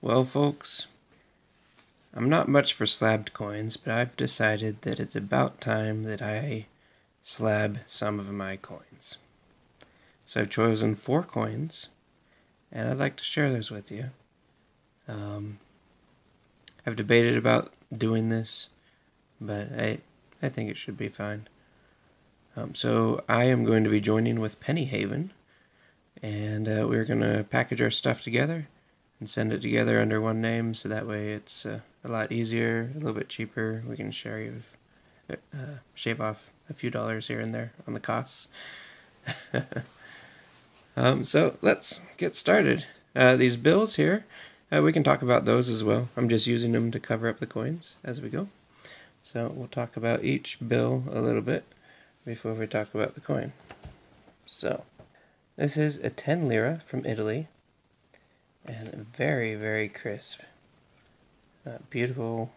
Well, folks, I'm not much for slabbed coins, but I've decided that it's about time that I slab some of my coins. So I've chosen 4 coins, and I'd like to share those with you. I've debated about doing this, but I think it should be fine. So I am going to be joining with Penny Haven, and we're going to package our stuff together and send it together under one name, so that way it's a lot easier, a little bit cheaper. We can shave off a few dollars here and there on the costs. So let's get started. These bills here, we can talk about those as well. I'm just using them to cover up the coins as we go. So we'll talk about each bill a little bit before we talk about the coin. So this is a 10 lira from Italy, and very, very crisp. Beautiful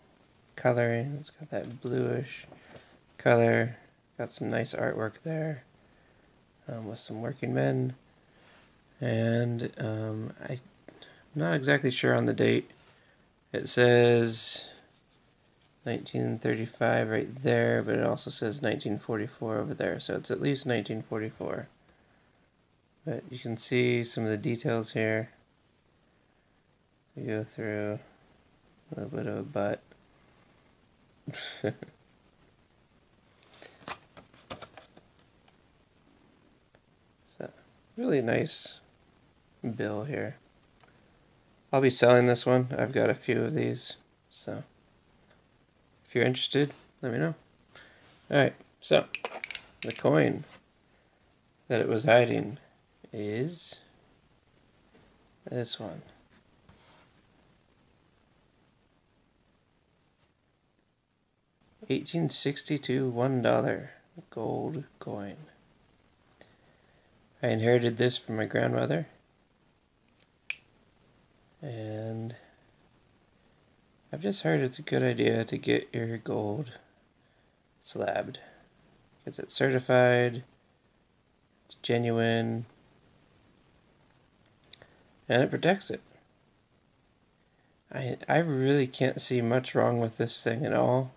coloring. It's got that bluish color. Got some nice artwork there with some working men. And I'm not exactly sure on the date. It says 1935 right there, but it also says 1944 over there, so it's at least 1944. But you can see some of the details here. We go through a little bit of a butt. So, really nice bill here. I'll be selling this one. I've got a few of these, so if you're interested, let me know. Alright, so the coin that it was hiding is this one. $1862 $1 gold coin. I inherited this from my grandmother, and I've just heard it's a good idea to get your gold slabbed because it's certified, it's genuine, and it protects it. I really can't see much wrong with this thing at all.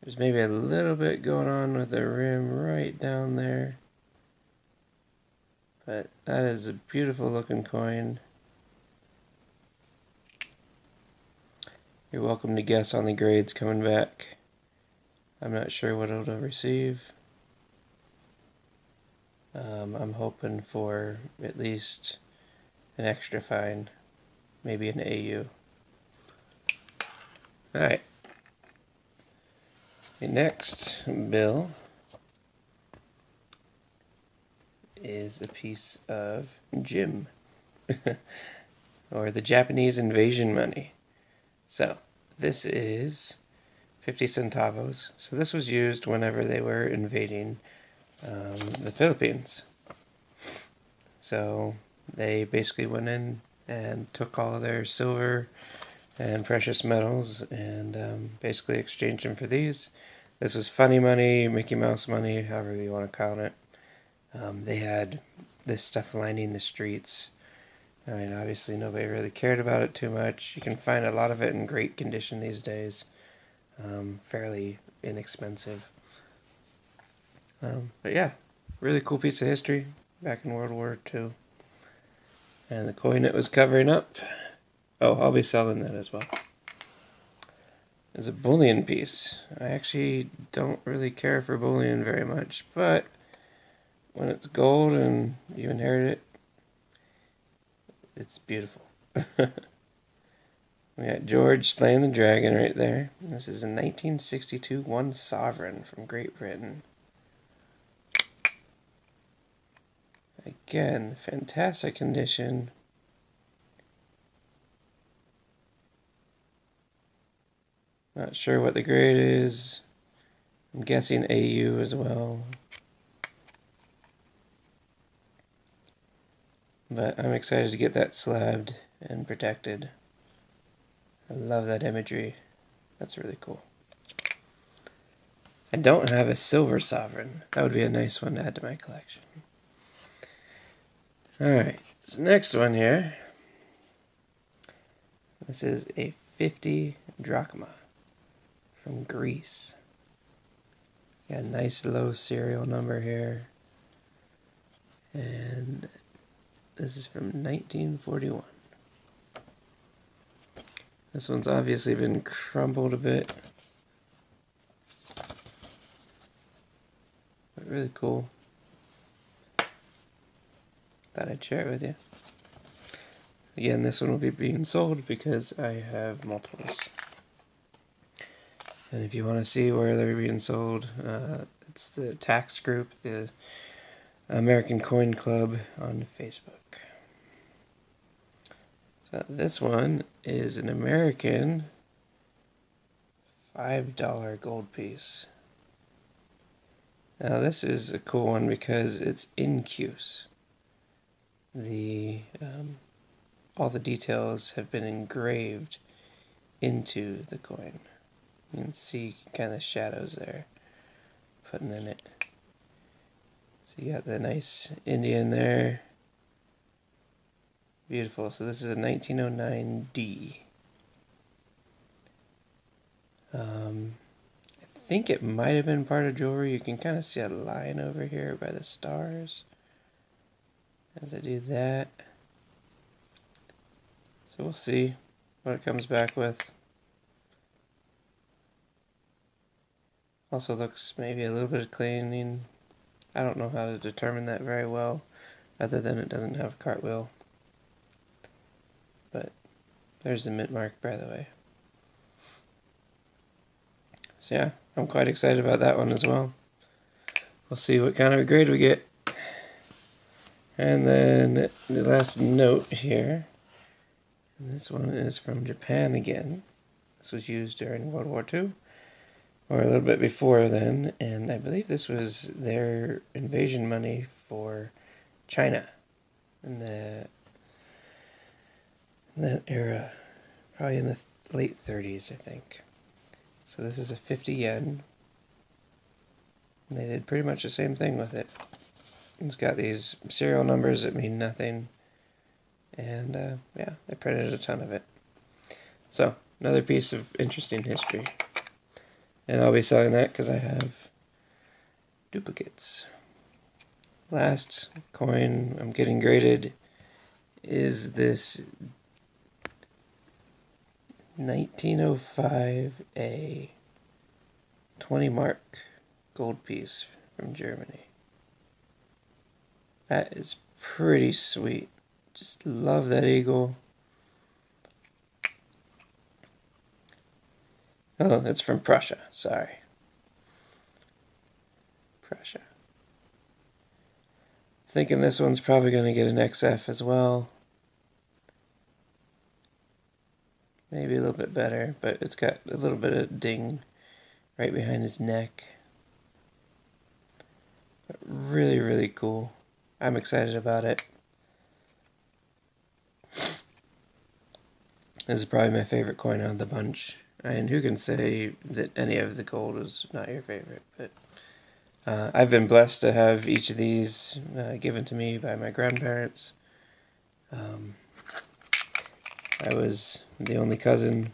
There's maybe a little bit going on with the rim right down there, but that is a beautiful looking coin. You're welcome to guess on the grades coming back. I'm not sure what it'll receive. I'm hoping for at least an extra fine, maybe an AU. Alright. The next bill is a piece of Jim, or the Japanese invasion money. So, this is 50 centavos. So this was used whenever they were invading the Philippines. So they basically went in and took all of their silver and precious metals and basically exchanged them for these. This was funny money, Mickey Mouse money, however you want to count it. They had this stuff lining the streets. I mean, obviously nobody really cared about it too much. You can find a lot of it in great condition these days. Fairly inexpensive. But yeah, really cool piece of history back in World War II. And the coin it was covering up, oh, I'll be selling that as well, is a bullion piece. I actually don't really care for bullion very much, but when it's gold and you inherit it, it's beautiful. We got George slaying the dragon right there. This is a 1962 1 sovereign from Great Britain. Again, fantastic condition. Not sure what the grade is. I'm guessing AU as well. But I'm excited to get that slabbed and protected. I love that imagery. That's really cool. I don't have a silver sovereign. That would be a nice one to add to my collection. Alright, this next one here This is a 50 drachma from Greece. Got a nice low serial number here. And this is from 1941. This one's obviously been crumbled a bit. But really cool. Thought I'd share it with you. Again, this one will be being sold because I have multiples. And if you want to see where they're being sold, it's the tax group, the American Coin Club on Facebook. So this one is an American $5 gold piece. Now this is a cool one because it's in use. All the details have been engraved into the coin. You can see kind of shadows there putting in it. So you got the nice Indian there. Beautiful. So this is a 1909 D. I think it might have been part of jewelry. You can kind of see a line over here by the stars as I do that. So we'll see what it comes back with. Also looks maybe a little bit of cleaning. I don't know how to determine that very well, other than it doesn't have a cartwheel. But there's the mint mark, by the way. So yeah, I'm quite excited about that one as well. We'll see what kind of a grade we get. And then the last note here. And this one is from Japan again. This was used during World War II, or a little bit before then, and I believe this was their invasion money for China in that era, probably in the late 30s, I think. So this is a 50 yen. And they did pretty much the same thing with it. It's got these serial numbers that mean nothing. And yeah, they printed a ton of it. So, another piece of interesting history. And I'll be selling that because I have duplicates. Last coin I'm getting graded is this 1905A 20 mark gold piece from Germany. That is pretty sweet. Just love that eagle. Oh, it's from Prussia. Sorry. Prussia. Thinking this one's probably going to get an XF as well. Maybe a little bit better, but it's got a little bit of ding right behind his neck. But really, really cool. I'm excited about it. This is probably my favorite coin out of the bunch. And who can say that any of the gold is not your favorite? But I've been blessed to have each of these given to me by my grandparents. I was the only cousin,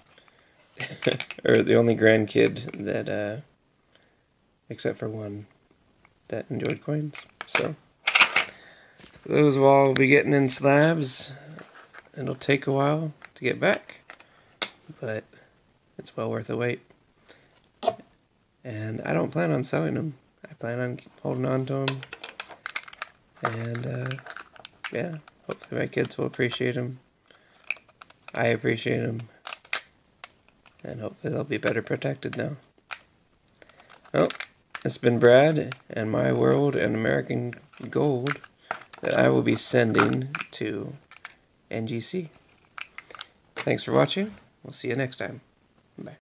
or the only grandkid that, except for one, that enjoyed coins. So those will all be getting in slabs. It'll take a while to get back, but it's well worth the wait. And I don't plan on selling them. I plan on holding on to them. And yeah, hopefully my kids will appreciate them. I appreciate them. And hopefully they'll be better protected now. Well, it's been Brad and my world and American gold that I will be sending to NGC. Thanks for watching. We'll see you next time. Bye.